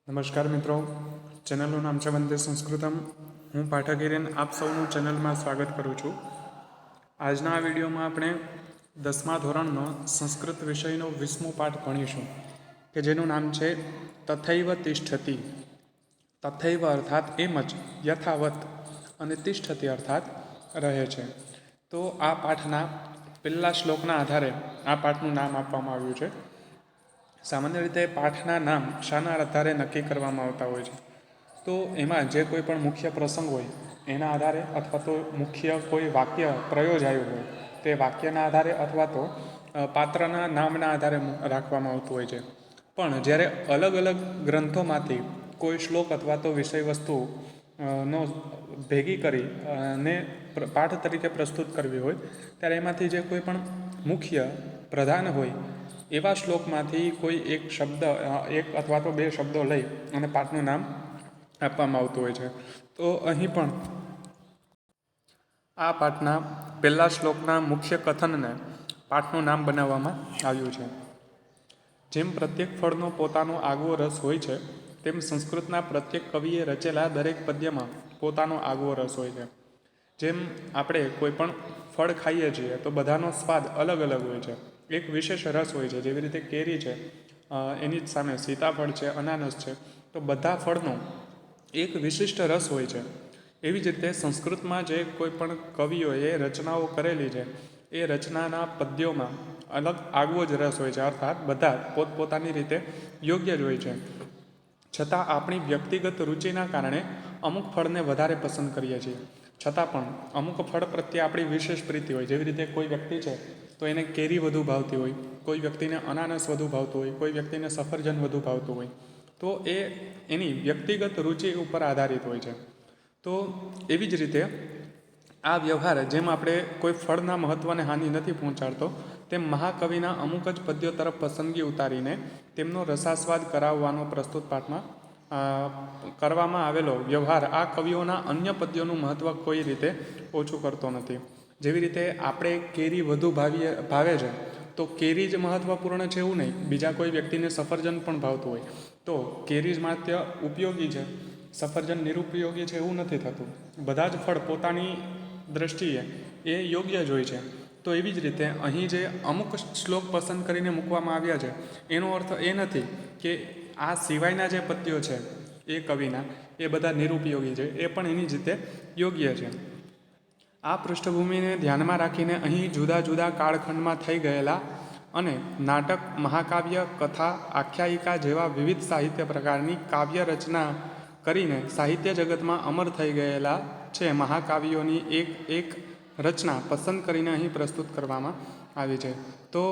નમસ્કાર મિત્રો, ચેનલનું નામ છે વંદે સંસ્કૃતમ. હું પાઠક હિરેન આપ સૌનું ચેનલમાં સ્વાગત કરું છું. આજના આ વિડીયોમાં આપણે 10મા ધોરણનો સંસ્કૃત વિષયનો 20મો પાઠ ભણીશું, કે જેનું નામ છે તથૈવ તિષ્ઠતિ. તથૈવ અર્થાત એમ જ, યથાવત, અને તિષ્ઠતિ અર્થાત રહે છે. તો આ પાઠના પહેલા શ્લોકના આધારે આ પાઠનું નામ આપવામાં આવ્યું છે. સામાન્ય રીતે પાઠના નામ શાના આધારે નક્કી કરવામાં આવતા હોય છે? તો એમાં જે કોઈ પણ મુખ્ય પ્રસંગ હોય એના આધારે, અથવા તો મુખ્ય કોઈ વાક્ય પ્રયોજાયું હોય તે વાક્યના આધારે, અથવા તો પાત્રના નામના આધારે રાખવામાં આવતું હોય છે. પણ જ્યારે અલગ અલગ ગ્રંથોમાંથી કોઈ શ્લોક અથવા તો વિષય વસ્તુ નો ભેગી કરી અને પાઠ તરીકે પ્રસ્તુત કરવી હોય ત્યારે એમાંથી જે કોઈ પણ મુખ્ય પ્રધાન હોય એવા શ્લોકમાંથી કોઈ એક શબ્દ, એક અથવા તો બે શબ્દો લઈ અને પાઠનું નામ આપવામાં આવતું હોય છે. તો અહીં પણ આ પાઠના પહેલા શ્લોકના મુખ્ય કથનને પાઠનું નામ બનાવવામાં આવ્યું છે. જેમ પ્રત્યેક ફળનો પોતાનો આગવો રસ હોય છે, તેમ સંસ્કૃતના પ્રત્યેક કવિએ રચેલા દરેક પદ્યમાં પોતાનો આગવો રસ હોય છે. જેમ આપણે કોઈ પણ ફળ ખાઈએ છીએ તો બધાનો સ્વાદ અલગ અલગ હોય છે, એક વિશેષ રસ હોય છે. જેવી રીતે કેરી છે, એની જ સામે સીતાફળ છે, અનાનસ છે, તો બધા ફળનો એક વિશિષ્ટ રસ હોય છે. એવી જ રીતે સંસ્કૃતમાં જે કોઈ પણ કવિઓએ રચનાઓ કરેલી છે એ રચનાના પદ્યોમાં અલગ આગવો જ રસ હોય છે, અર્થાત બધા પોતપોતાની રીતે યોગ્ય જ હોય છે. છતાં આપણી વ્યક્તિગત રુચિના કારણે અમુક ફળને વધારે પસંદ કરીએ છીએ. છતાં પણ અમુક ફળ પ્રત્યે આપણી વિશેષ પ્રીતિ હોય. જેવી રીતે કોઈ વ્યક્તિ છે તો એને કેરી વધુ ભાવતી હોય, કોઈ વ્યક્તિને અનાનસ વધુ ભાવતું હોય, કોઈ વ્યક્તિને સફરજન વધુ ભાવતું હોય. તો એ એની વ્યક્તિગત રુચિ ઉપર આધારિત હોય છે. તો એવી જ રીતે આ વ્યવહાર, જેમ આપણે કોઈ ફળના મહત્ત્વને હાનિ નથી પહોંચાડતો, તેમ મહાકવિના અમુક જ પદ્યો તરફ પસંદગી ઉતારીને તેમનો રસાસ્વાદ કરાવવાનો પ્રસ્તુત પાઠમાં કરવામાં આવેલો વ્યવહાર આ કવિઓના અન્ય પદ્યોનું મહત્ત્વ કોઈ રીતે ઓછું કરતો નથી. જેવી રીતે આપણે કેરી વધુ ભાવે છે તો કેરી જ મહત્ત્વપૂર્ણ છે એવું નહીં, બીજા કોઈ વ્યક્તિને સફરજન પણ ભાવતું હોય તો કેરી જ માત્ર ઉપયોગી છે, સફરજન નિરુપયોગી છે એવું નથી થતું. બધા જ ફળ પોતાની દ્રષ્ટિએ એ યોગ્ય જ હોય છે. તો એવી જ રીતે અહીં જે અમુક શ્લોક પસંદ કરીને મૂકવામાં આવ્યા છે એનો અર્થ એ નથી કે આ સિવાયના જે પદ્યો છે એ કવિના એ બધા નિરુપયોગી છે, એ પણ એની જ રીતે યોગ્ય છે. આ પૃષ્ઠભૂમિને ધ્યાનમાં રાખીને અહીં જુદા જુદા કાળખંડમાં થઈ ગયેલા અને નાટક, મહાકાવ્ય, કથા, આખ્યાયિકા જેવા વિવિધ સાહિત્ય પ્રકારની કાવ્ય રચના કરીને સાહિત્ય જગતમાં અમર થઈ ગયેલા છે મહાકાવ્યોની એક એક રચના પસંદ કરીને અહીં પ્રસ્તુત કરવામાં આવી છે. તો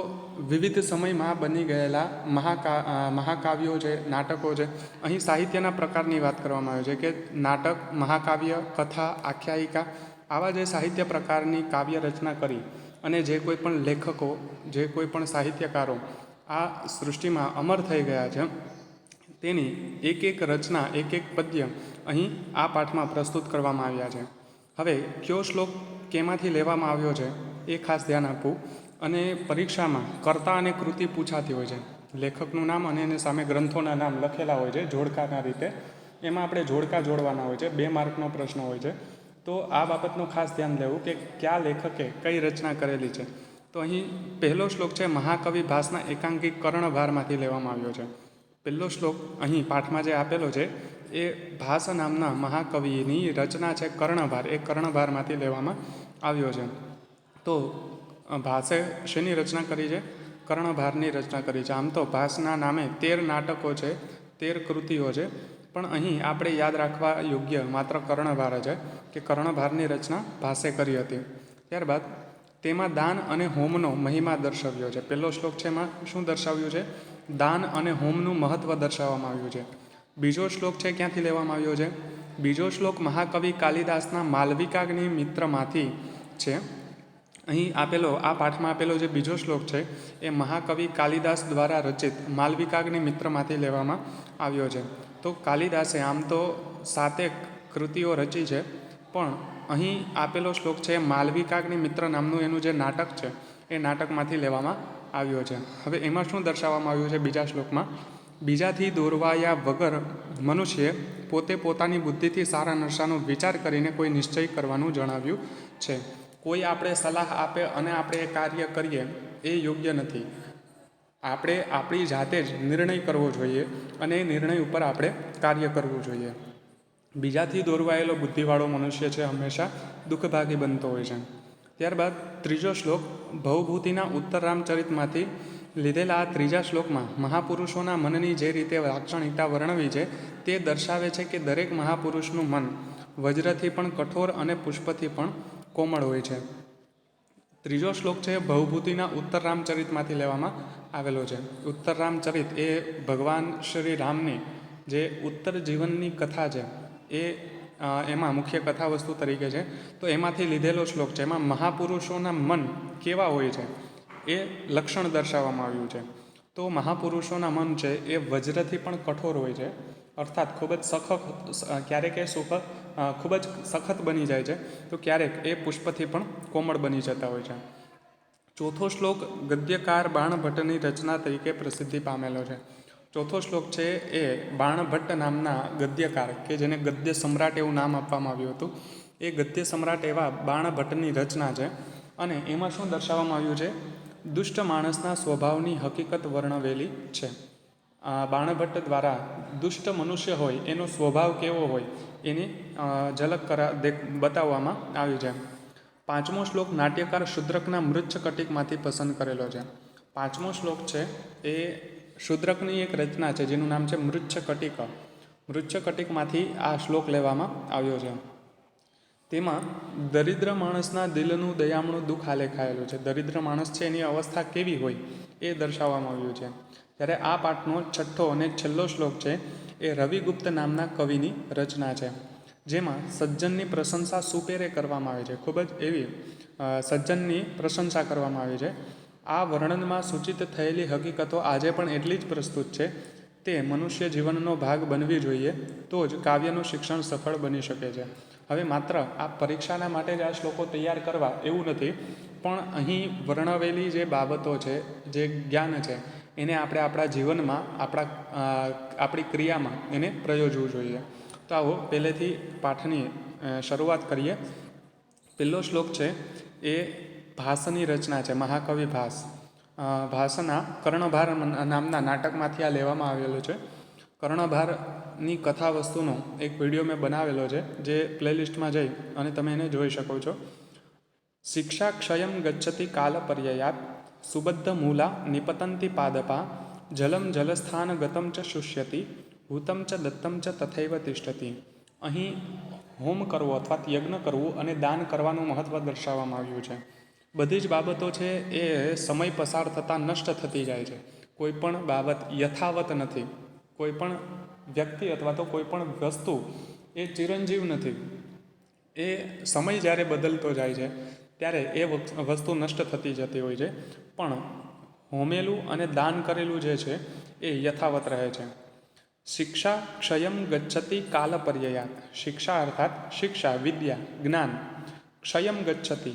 વિવિધ સમયમાં બની ગયેલા મહાકાવ્યો છે, નાટકો છે. અહીં સાહિત્યના પ્રકારની વાત કરવામાં આવી છે કે નાટક, મહાકાવ્ય, કથા, આખ્યાયિકા આવા જે સાહિત્ય પ્રકારની કાવ્ય રચના કરી અને જે કોઈ પણ લેખકો, જે કોઈ પણ સાહિત્યકારો આ સૃષ્ટિમાં અમર થઈ ગયા છે તેની એક એક રચના, એક એક પદ્ય અહીં આ પાઠમાં પ્રસ્તુત કરવામાં આવ્યા છે. હવે કયો શ્લોક કેમાંથી લેવામાં આવ્યો છે એ ખાસ ધ્યાન આપવું. અને પરીક્ષામાં કર્તા અને કૃતિ પૂછાતી હોય છે. લેખકનું નામ અને એની સામે ગ્રંથોના નામ લખેલા હોય છે જોડકાના રીતે. એમાં આપણે જોડકા જોડવાના હોય છે, 2 માર્કનો પ્રશ્ન હોય છે. તો આ બાબતનું ખાસ ધ્યાન લેવું કે કયા લેખકે કઈ રચના કરેલી છે. તો અહીં પહેલો શ્લોક છે મહાકવિ ભાસના એકાંકિક કર્ણભારમાંથી લેવામાં આવ્યો છે. પહેલો શ્લોક અહીં પાઠમાં જે આપેલો છે એ ભાસ નામના મહાકવિની રચના છે કર્ણભાર, એ કર્ણભારમાંથી લેવામાં આવ્યો છે. તો ભાસે શેની રચના કરી છે? કર્ણભારની રચના કરી છે. આમ તો ભાસના નામે 13 નાટકો છે, 13 કૃતિઓ છે, પણ અહીં આપણે યાદ રાખવા યોગ્ય માત્ર કર્ણભાર છે કે કર્ણભારની રચના ભાસે કરી હતી. ત્યારબાદ તેમાં દાન અને હોમનો મહિમા દર્શાવ્યો છે. પહેલો શ્લોક છે એમાં શું દર્શાવ્યું છે? દાન અને હોમનું મહત્ત્વ દર્શાવવામાં આવ્યું છે. બીજો શ્લોક છે ક્યાંથી લેવામાં આવ્યો છે? બીજો શ્લોક મહાકવિ કાલિદાસના માલવિકાગ્નિ મિત્રમાંથી છે. અહીં આપેલો, આ પાઠમાં આપેલો જે બીજો શ્લોક છે એ મહાકવિ કાલિદાસ દ્વારા રચિત માલવિકાગ્નિ મિત્રમાંથી લેવામાં આવ્યો છે. તો કાલિદાસે આમ તો 7 કૃતિઓ રચી છે, પણ અહીં આપેલો શ્લોક છે માલવિકાગ્નિ મિત્ર નામનું એનું જે નાટક છે એ નાટકમાંથી લેવામાં આવ્યો છે. હવે એમાં શું દર્શાવવામાં આવ્યું છે બીજા શ્લોકમાં? બીજાથી દોરવાયા વગર મનુષ્ય પોતે પોતાની બુદ્ધિથી સારા નરસાનો વિચાર કરીને કોઈ નિશ્ચય કરવાનું જણાવ્યું છે. કોઈ આપણે સલાહ આપે અને આપણે એ કાર્ય કરીએ એ યોગ્ય નથી. આપણે આપણી જાતે જ નિર્ણય કરવો જોઈએ અને એ નિર્ણય ઉપર આપણે કાર્ય કરવું જોઈએ. બીજાથી દોરવાયેલો બુદ્ધિવાળો મનુષ્ય છે હંમેશા દુઃખભાગી બનતો હોય છે. ત્યારબાદ ત્રીજો શ્લોક ભવભૂતિના ઉત્તર રામચરિતમાંથી લીધેલા આ ત્રીજા શ્લોકમાં મહાપુરુષોના મનની જે રીતે લાક્ષણિકતા વર્ણવી છે તે દર્શાવે છે કે દરેક મહાપુરુષનું મન વજ્રથી પણ કઠોર અને પુષ્પથી પણ કોમળ હોય છે. ત્રીજો શ્લોક છે ભવભૂતિના ઉત્તર રામચરિતમાંથી લેવામાં આવેલો છે. ઉત્તર રામચરિત એ ભગવાન શ્રી રામની જે ઉત્તર જીવનની કથા છે એ એમાં મુખ્ય કથા વસ્તુ તરીકે છે. તો એમાંથી લીધેલો શ્લોક છે. એમાં મહાપુરુષોના મન કેવા હોય છે એ લક્ષણ દર્શાવવામાં આવ્યું છે. તો મહાપુરુષોના મન છે એ વજ્રથી પણ કઠોર હોય છે, અર્થાત ખૂબ જ ક્યારેક એ ખૂબ જ સખત બની જાય છે, તો ક્યારેક એ પુષ્પથી પણ કોમળ બની જતા હોય છે. ચોથો શ્લોક ગદ્યકાર બાણભટ્ટની રચના તરીકે પ્રસિદ્ધિ પામેલો છે. ચોથો શ્લોક છે એ બાણભટ્ટ નામના ગદ્યકાર કે જેને ગદ્ય સમ્રાટ એવું નામ આપવામાં આવ્યું હતું, એ ગદ્ય સમ્રાટ એવા બાણભટ્ટની રચના છે. અને એમાં શું દર્શાવવામાં આવ્યું છે? દુષ્ટ માણસના સ્વભાવની હકીકત વર્ણવેલી છે. બાણભટ્ટ દ્વારા દુષ્ટ મનુષ્ય હોય એનો સ્વભાવ કેવો હોય એની ઝલક બતાવવામાં આવી છે. પાંચમો શ્લોક નાટ્યકાર શુદ્રકના મૃચ્છકટિકમાંથી પસંદ કરેલો છે. પાંચમો શ્લોક છે એ શુદ્રકની એક રચના છે જેનું નામ છે મૃચ્છકટિક. મૃચ્છકટિકમાંથી આ શ્લોક લેવામાં આવ્યો છે. તેમાં દરિદ્ર માણસના દિલનું દયામણું દુઃખ આલેખાયેલું છે. દરિદ્ર માણસ છે એની અવસ્થા કેવી હોય એ દર્શાવવામાં આવ્યું છે. ત્યારે આ પાઠનો છઠ્ઠો અને છેલ્લો શ્લોક છે એ રવિગુપ્ત નામના કવિની રચના છે, જેમાં સજ્જનની પ્રશંસા સુપેરે કરવામાં આવે છે. ખૂબ જ એવી સજ્જનની પ્રશંસા કરવામાં આવી છે. આ વર્ણનમાં સૂચિત થયેલી હકીકતો આજે પણ એટલી જ પ્રસ્તુત છે. તે મનુષ્ય જીવનનો ભાગ બનવી જોઈએ, તો જ કાવ્યનું શિક્ષણ સફળ બની શકે છે. હવે માત્ર આ પરીક્ષાના માટે જ આ શ્લોકો તૈયાર કરવા એવું નથી, પણ અહીં વર્ણવેલી જે બાબતો છે, જે જ્ઞાન છે, એને આપણે આપણા જીવનમાં આપણી ક્રિયામાં એને પ્રયોજવું જોઈએ. તો આવો પહેલેથી પાઠની શરૂઆત કરીએ. પહેલો શ્લોક છે એ ભાસની રચના છે, મહાકવિ ભાસ. ભાસના કર્ણભાર નામના નાટકમાંથી આ લેવામાં આવેલું છે. કર્ણભારની કથા વસ્તુનો એક વિડીયો મેં બનાવેલો છે, જે પ્લેલિસ્ટમાં જઈ અને તમે એને જોઈ શકો છો. શિક્ષા ક્ષયમ ગચ્છતિ કાલ પર્યયાત સુબદ્ધ મૂલા નિપતંતિ પાદપા જલમ જલસ્થાન ગતમ ચ શુષ્યતિ ભૂતમ ચ દત્તમ ચ તથૈવ તિષ્ઠતિ. અહીં હોમ કરવો અથવા યજ્ઞ કરવું અને દાન કરવાનું મહત્ત્વ દર્શાવવામાં આવ્યું છે. બધી જ બાબતો છે એ સમય પસાર થતાં નષ્ટ થતી જાય છે. કોઈ પણ બાબત યથાવત નથી. કોઈ પણ વ્યક્તિ અથવા તો કોઈ પણ વસ્તુ એ ચિરંજીવ નથી. એ સમય જ્યારે બદલતો જાય છે ત્યારે એ વસ્તુ નષ્ટ થતી જતી હોય છે, પણ હોમેલું અને દાન કરેલું જે છે એ યથાવત રહે છે. શિક્ષા ક્ષયમ ગચ્છતિ કાલ પર્યયાત. શિક્ષા અર્થાત શિક્ષા, વિદ્યા, જ્ઞાન. ક્ષયમ ગચ્છતિ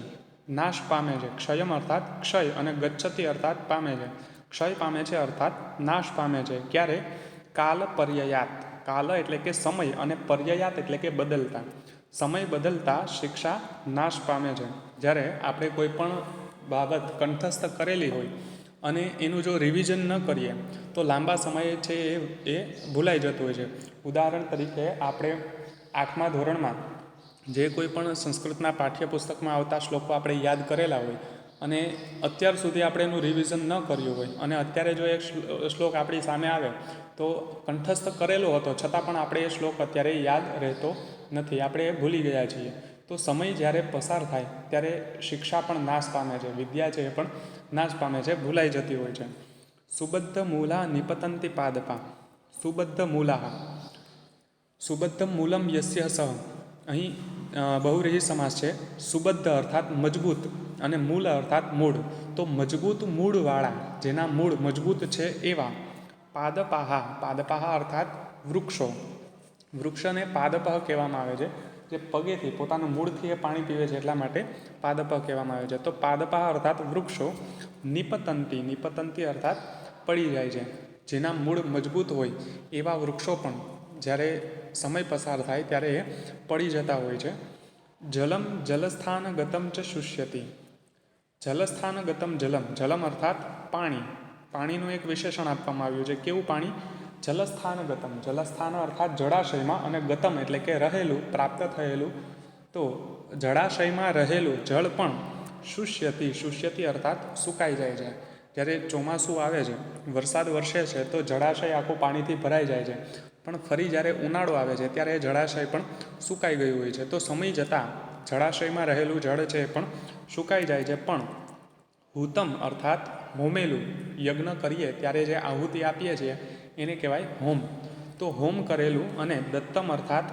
નાશ પામે છે. ક્ષયમ અર્થાત ક્ષય અને ગચ્છતિ અર્થાત પામે છે. ક્ષય પામે છે અર્થાત નાશ પામે છે. ક્યારે? કાલ પર્યયાત. કાલ એટલે કે સમય અને પર્યયાત એટલે કે બદલતા. સમય બદલતા શિક્ષા નાશ પામે છે. જ્યારે આપણે કોઈ પણ બાબત કંઠસ્થ કરેલી હોય અને એનું જો રિવિઝન ન કરીએ તો લાંબા સમયે છે એ ભૂલાઈ જતું હોય છે. ઉદાહરણ તરીકે આપણે 8મા ધોરણમાં જે કોઈ પણ સંસ્કૃતના પાઠ્યપુસ્તકમાં આવતા શ્લોકો આપણે યાદ કરેલા હોય અને અત્યાર સુધી આપણે એનું રિવિઝન ન કર્યું હોય અને અત્યારે જો એક શ્લોક આપણી સામે આવે તો કંઠસ્થ કરેલો હતો છતાં પણ આપણે એ શ્લોક અત્યારે યાદ રહેતો નથી, આપણે એ ભૂલી ગયા છીએ. તો સમય જ્યારે પસાર થાય ત્યારે શિક્ષા પણ નાશ પામે છે, વિદ્યા છે એ પણ નાશ પામે છે, ભૂલાઈ જતી હોય છે. સુબદ્ધ મૂલા નિપતંતિ પાદપા. સુબદ્ધ મૂલા. સુબદ્ધ મૂલમ યસ્ય સહ. અહીં બહુવ્રીહી સમાસ છે. સુબદ્ધ અર્થાત મજબૂત અને મૂળ અર્થાત મૂળ. તો મજબૂત મૂળવાળા, જેના મૂળ મજબૂત છે એવા પાદપાહા. પાદપાહા અર્થાત વૃક્ષો. વૃક્ષને પાદપહ કહેવામાં આવે છે, જે પગેથી પોતાનું મૂળથી એ પાણી પીવે છે એટલા માટે પાદપહ કહેવામાં આવે છે. તો પાદપહ અર્થાત વૃક્ષો નિપતંતી. નિપતંતી અર્થાત પડી જાય છે. જેના મૂળ મજબૂત હોય એવા વૃક્ષો પણ જ્યારે સમય પસાર થાય ત્યારે એ પડી જતા હોય છે. જલમ જલસ્થાન ગતમ ચ શુષ્યતિ. જલસ્થાન ગતમ જલમ, જલમ અર્થાત પાણી, પાણીનું એક વિશેષણ આપવામાં આવ્યું છે. કેવું પાણી? જલસ્થાન ગતમ, જલસ્થાન અર્થાત જળાશયમાં, અને ગતમ એટલે કે રહેલું, પ્રાપ્ત થયેલું. તો જળાશયમાં રહેલું જળ પણ શુષ્યતિ, શુષ્યતિ અર્થાત સુકાઈ જાય છે. જ્યારે ચોમાસું આવે છે, વરસાદ વરસે છે, તો જળાશય આખું પાણીથી ભરાઈ જાય છે. પણ ફરી જ્યારે ઉનાળો આવે છે ત્યારે એ જળાશય પણ સુકાઈ ગયું હોય છે. તો સમય જતાં જળાશયમાં રહેલું જળ છે એ પણ સુકાઈ જાય છે. પણ હુતમ અર્થાત હોમેલું, યજ્ઞ કરીએ ત્યારે જે આહુતિ આપીએ છીએ એને કહેવાય હોમ. તો હોમ કરેલું, અને દત્તમ અર્થાત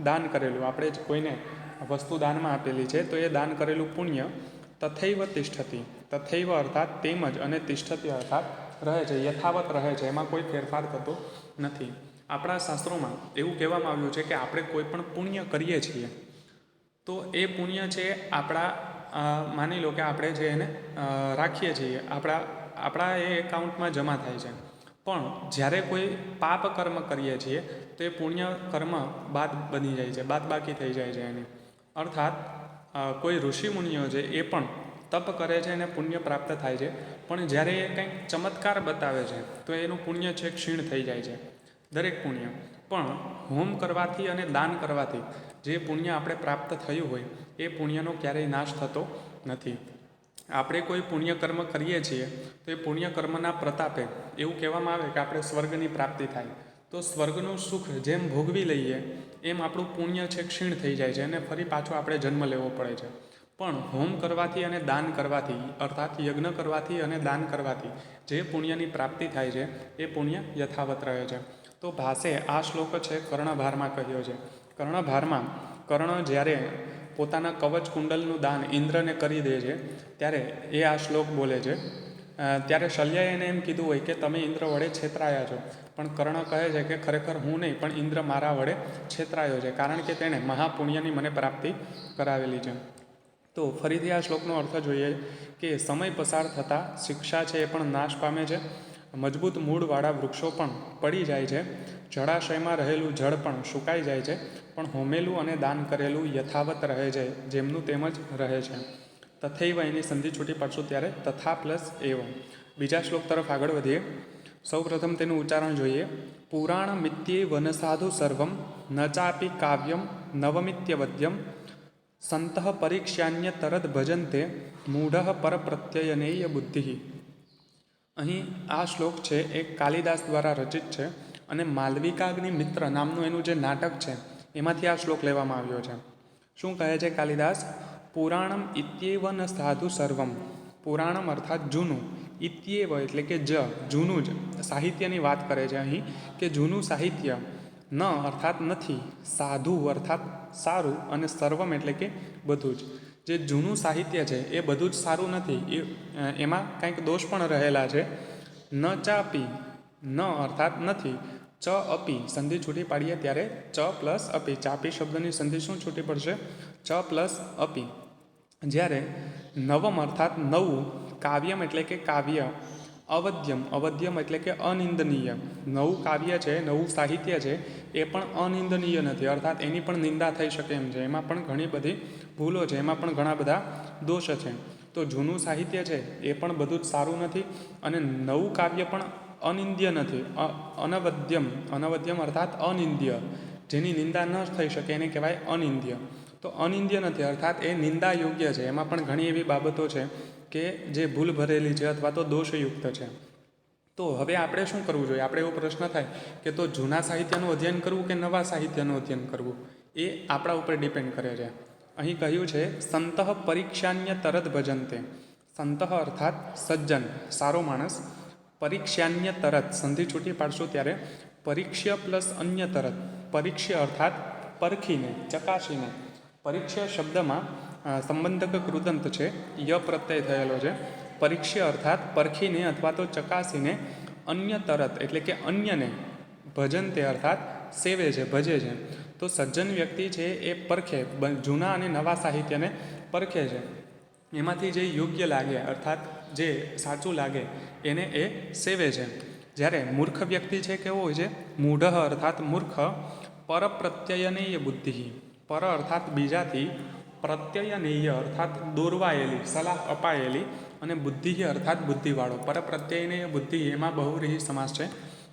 દાન કરેલું, આપણે જ કોઈને વસ્તુ દાનમાં આપેલી છે તો એ દાન કરેલું પુણ્ય તથૈવ તિષ્ઠતિ, તથૈવ અર્થાત તેમજ, અને તિષ્ઠતિ અર્થાત રહે છે, યથાવત રહે છે, એમાં કોઈ ફેરફાર થતો નથી. આપણા શાસ્ત્રોમાં એવું કહેવામાં આવ્યું છે કે આપણે કોઈ પણ પુણ્ય કરીએ છીએ તો એ પુણ્ય છે આપણા, માની લો કે આપણે જે એને રાખીએ છીએ, આપણા એ એકાઉન્ટમાં જમા થાય છે. પણ જ્યારે કોઈ પાપ કર્મ કરીએ છીએ તો એ પુણ્ય કર્મ બાદ બની જાય છે, બાદ બાકી થઈ જાય છે એની. અર્થાત કોઈ ઋષિમુનિઓ છે એ પણ તપ કરે છે અને પુણ્ય પ્રાપ્ત થાય છે, પણ જ્યારે એ કંઈક ચમત્કાર બતાવે છે તો એનું પુણ્ય છે ક્ષીણ થઈ જાય છે, દરેક પુણ્ય. પણ હોમ કરવાથી અને દાન કરવાથી જે પુણ્ય આપણે પ્રાપ્ત થયું હોય એ પુણ્યનો ક્યારેય નાશ થતો નથી. આપણે કોઈ પુણ્યકર્મ કરીએ છીએ તો એ પુણ્યકર્મના પ્રતાપે એવું કહેવામાં આવે કે આપણે સ્વર્ગની પ્રાપ્તિ થાય. તો સ્વર્ગનું સુખ જેમ ભોગવી લઈએ એમ આપણું પુણ્ય છે ક્ષીણ થઈ જાય છે, અને ફરી પાછો આપણે જન્મ લેવો પડે છે. પણ હોમ કરવાથી અને દાન કરવાથી, અર્થાત યજ્ઞ કરવાથી અને દાન કરવાથી જે પુણ્યની પ્રાપ્તિ થાય છે એ પુણ્ય યથાવત રહે છે. તો ભાસે આ શ્લોક છે કર્ણભારમાં કહ્યો છે. કર્ણભારમાં કર્ણ જ્યારે પોતાના કવચ કુંડલનું દાન ઇન્દ્રને કરી દે છે ત્યારે એ આ શ્લોક બોલે છે. ત્યારે શલ્યાએ એને એમ કીધું હોય કે તમે ઇન્દ્ર વડે છેતરાયા છો, પણ કર્ણ કહે છે કે ખરેખર હું નહીં, પણ ઇન્દ્ર મારા વડે છેતરાયો છે, કારણ કે તેણે મહાપુણ્યની મને પ્રાપ્તિ કરાવેલી છે. તો ફરીથી આ શ્લોકનો અર્થ જોઈએ કે સમય પસાર થતાં શિક્ષા છે એ પણ નાશ પામે છે, મજબૂત મૂળવાળા વૃક્ષો પણ પડી જાય છે, જળાશયમાં રહેલું જળ પણ સુકાઈ જાય છે, પણ હોમેલું અને દાન કરેલું યથાવત રહે છે, જેમનું તેમજ રહે છે. તથૈવ એની સંધિ છૂટી પાડશું ત્યારે તથા પ્લસ એવ. બીજા શ્લોક તરફ આગળ વધીએ. સૌ પ્રથમ તેનું ઉચ્ચારણ જોઈએ. પુરાણ મિત્યે વનસાધુ સર્વમ ન ચાપી કાવ્યમ નવમિત્યવદ્યમ સંતઃ પરીક્ષ્યાન્ય તરદ ભજંતે મૂઢઃ પરપ્રત્યયનેય બુદ્ધિ. અહીં આ શ્લોક છે એ કાલિદાસ દ્વારા રચિત છે, અને માલવિકાગ્નિ મિત્ર નામનું એનું જે નાટક છે એમાંથી આ શ્લોક લેવામાં આવ્યો છે. શું કહે છે કાલિદાસ? પુરાણમ ઇત્યેવ ન સાધુ સર્વમ. પુરાણમ અર્થાત જૂનું, ઇત્યેવ એટલે કે જૂનું જ સાહિત્યની વાત કરે છે અહીં, કે જૂનું સાહિત્ય, ન અર્થાત નથી, સાધુ અર્થાત સારું, અને સર્વમ એટલે કે બધું જ. જે જૂનું સાહિત્ય છે એ બધું જ સારું નથી, એમાં કંઈક દોષ પણ રહેલા છે. ન ચાપી, ન અર્થાત નથી, ચ અપી સંધિ છૂટી પાડીએ ત્યારે ચ પ્લસ અપી, ચાપી શબ્દની સંધિ શું છૂટી પડશે? ચ પ્લસ અપી. જ્યારે નવમ અર્થાત નવું, કાવ્યમ એટલે કે કાવ્ય, અવદ્યમ, અવદ્યમ એટલે કે અનિંદનીય, નવું કાવ્ય છે, નવું સાહિત્ય છે એ પણ અનિંદનીય નથી, અર્થાત એની પણ નિંદા થઈ શકે એમ છે, એમાં પણ ઘણી બધી ભૂલો છે, એમાં પણ ઘણા બધા દોષ છે. તો જૂનું સાહિત્ય છે એ પણ બધું જ સારું નથી, અને નવું કાવ્ય પણ અનિંદ્ય નથી, અનવદ્યમ, અનવદ્યમ અર્થાત અનિંદ્ય, જેની નિંદા ન થઈ શકે એને કહેવાય અનિંદ્ય. તો અનિંદ્ય નથી અર્થાત એ નિંદા યોગ્ય છે, એમાં પણ ઘણી એવી બાબતો છે કે જે ભૂલ ભરેલી છે અથવા તો દોષયુક્ત છે. તો હવે આપણે શું કરવું જોઈએ? આપણે એવો પ્રશ્ન થાય કે તો જૂના સાહિત્યનું અધ્યયન કરવું કે નવા સાહિત્યનું અધ્યયન કરવું, એ આપણા ઉપર ડિપેન્ડ કરે છે. અહીં કહ્યું છે સંતઃ પરીક્ષાન્ય તરત ભજનતે. સંતઃ અર્થાત સજ્જન, સારો માણસ, પરીક્ષાન્ય તરત સંધિ છૂટી પાડશું ત્યારે પરીક્ષ્ય પ્લસ અન્ય તરત. પરીક્ષ્ય અર્થાત પરખીને, ચકાસીને. પરીક્ષ્ય શબ્દમાં સંબંધક કૃદંત છે, ય પ્રત્યય થયેલો છે. પરીક્ષ્ય અર્થાત પરખીને અથવા તો ચકાસીને, અન્ય તરત એટલે કે અન્યને, ભજનતે અર્થાત સેવે છે, ભજે છે. તો સજ્જન વ્યક્તિ છે એ પરખે, જૂના અને નવા સાહિત્યને પરખે છે, એમાંથી જે યોગ્ય લાગે અર્થાત જે સાચું લાગે એને એ સેવે છે. જ્યારે મૂર્ખ વ્યક્તિ છે કેવો હોય છે? મૂઢ અર્થાત મૂર્ખ, પરપ્રત્યયનેય બુદ્ધિ, પર અર્થાત બીજાથી, પ્રત્યયનેય અર્થાત દોરવાયેલી, સલાહ અપાયેલી, અને બુદ્ધિ અર્થાત બુદ્ધિવાળો. પરપ્રત્યયનેય બુદ્ધિ એમાં બહુવ્રીહી સમાસ છે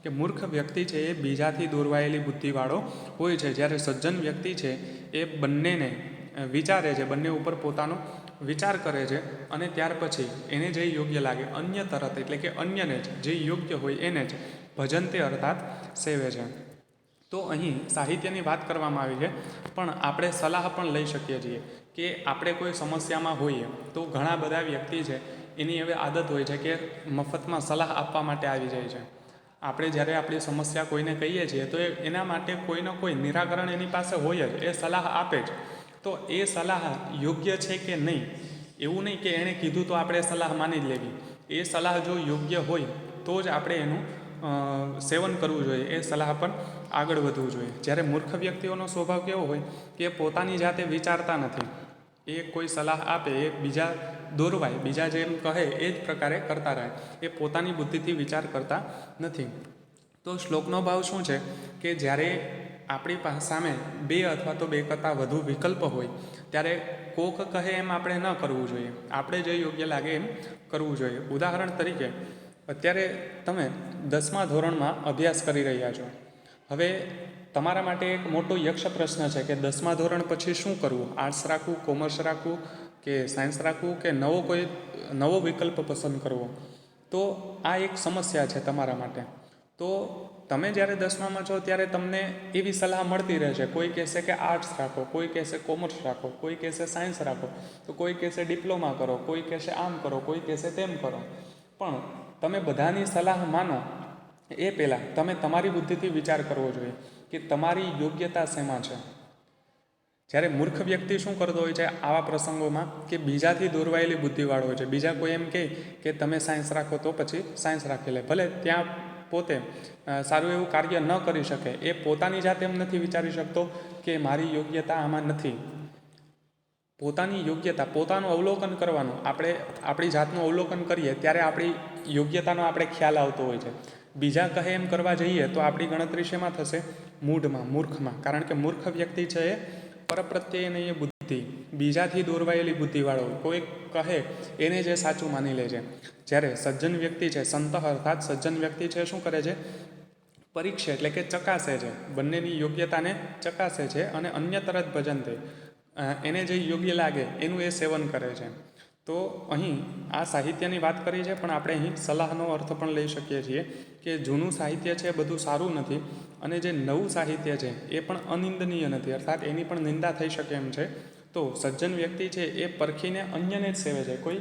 કે મૂર્ખ વ્યક્તિ છે એ બીજાથી દોરવાયેલી બુદ્ધિવાળો હોય છે, જ્યારે સજ્જન વ્યક્તિ છે એ બંનેને વિચારે છે, બંને ઉપર પોતાનો વિચાર કરે છે અને ત્યાર પછી એને જે યોગ્ય લાગે અન્ય તરત એટલે કે અન્યને જ જે યોગ્ય હોય એને જ ભજનતે અર્થાત સેવે છે. તો અહીં સાહિત્યની વાત કરવામાં આવી છે, પણ આપણે સલાહ પણ લઈ શકીએ છીએ કે આપણે કોઈ સમસ્યામાં હોઈએ તો ઘણા બધા વ્યક્તિ છે એની એવી આદત હોય છે કે મફતમાં સલાહ આપવા માટે આવી જાય છે. આપણે જ્યારે આપણી સમસ્યા કોઈને કહીએ છીએ તો એના માટે કોઈને કોઈ નિરાકરણ એની પાસે હોય જ, એ સલાહ આપે જ. તો એ સલાહ યોગ્ય છે કે નહીં, એવું નહીં કે એણે કીધું તો આપણે સલાહ માની જ લેવી. એ સલાહ જો યોગ્ય હોય તો જ આપણે એનું સેવન કરવું જોઈએ, એ સલાહ પર આગળ વધવું જોઈએ. જ્યારે મૂર્ખ વ્યક્તિઓનો સ્વભાવ કેવો હોય કે પોતાની જાતે વિચારતા નથી, એ કોઈ સલાહ આપે એ બીજા દોરવાય, બીજા જેમ કહે એ જ પ્રકારે કરતા રહે, એ પોતાની બુદ્ધિથી વિચાર કરતા નથી. તો શ્લોકનો ભાવ શું છે કે જ્યારે આપણી સામે બે અથવા તો બે કરતાં વધુ વિકલ્પ હોય ત્યારે કોક કહે એમ આપણે ન કરવું જોઈએ, આપણે જે યોગ્ય લાગે એમ કરવું જોઈએ. ઉદાહરણ તરીકે અત્યારે તમે 10મા ધોરણમાં અભ્યાસ કરી રહ્યા છો. હવે તમારા માટે એક મોટો યક્ષ પ્રશ્ન છે કે 10મા ધોરણ પછી શું કરવું, આર્ટ્સ રાખવું, કોમર્સ રાખવું કે સાયન્સ રાખવું કે નવો વિકલ્પ પસંદ કરવો. તો આ એક સમસ્યા છે તમારા માટે. તો તમે જ્યારે 10મામાં છો ત્યારે તમને એવી સલાહ મળતી રહે છે, કોઈ કહેશે કે આર્ટ્સ રાખો, કોઈ કહેશે કોમર્સ રાખો, કોઈ કહેશે સાયન્સ રાખો, તો કોઈ કહેશે ડિપ્લોમા કરો, કોઈ કહેશે આમ કરો, કોઈ કહેશે તેમ કરો. પણ તમે બધાની સલાહ માનો એ પહેલાં તમે તમારી બુદ્ધિથી વિચાર કરવો જોઈએ કે તમારી યોગ્યતા શેમાં છે. જ્યારે મૂર્ખ વ્યક્તિ શું કરતો હોય છે આવા પ્રસંગોમાં કે બીજાથી દોરવાયેલી બુદ્ધિવાળો હોય છે. બીજા કોઈ એમ કહે કે તમે સાયન્સ રાખો તો પછી સાયન્સ રાખી લે, ભલે ત્યાં પોતે સારું એવું કાર્ય ન કરી શકે, એ પોતાની જાતે એમ નથી વિચારી શકતો કે મારી યોગ્યતા આમાં નથી. પોતાની યોગ્યતા, પોતાનું અવલોકન કરવાનું. આપણે આપણી જાતનું અવલોકન કરીએ ત્યારે આપણી યોગ્યતાનો આપણે ખ્યાલ આવતો હોય છે. બીજા કહે એમ કરવા જઈએ તો આપણી ગણતરી શેમાં થશે? મૂઢમાં, મૂર્ખમાં. કારણ કે મૂર્ખ વ્યક્તિ છે એ પરપ્રત્યયનેય બુદ્ધિ, બીજાથી દોરવાયેલી બુદ્ધિવાળો, કોઈ કહે એને જે સાચું માની લે છે. જ્યારે સજ્જન વ્યક્તિ છે, સંત અર્થાત સજ્જન વ્યક્તિ છે, શું કરે છે? પરીક્ષા એટલે કે ચકાસે છે, બંનેની યોગ્યતાને ચકાસે છે અને અન્ય તરત ભજનતે, એને જે યોગ્ય લાગે એનું એ સેવન કરે છે. તો અહીં આ સાહિત્યની વાત કરી છે, પણ આપણે અહીં સલાહનો અર્થ પણ લઈ શકીએ છીએ કે જૂનું સાહિત્ય છે બધું સારું નથી અને જે નવું સાહિત્ય છે એ પણ અનિંદનીય નથી, અર્થાત એની પણ નિંદા થઈ શકે એમ છે. તો સજ્જન વ્યક્તિ છે એ પરખીને અન્યને જ સેવે છે, કોઈ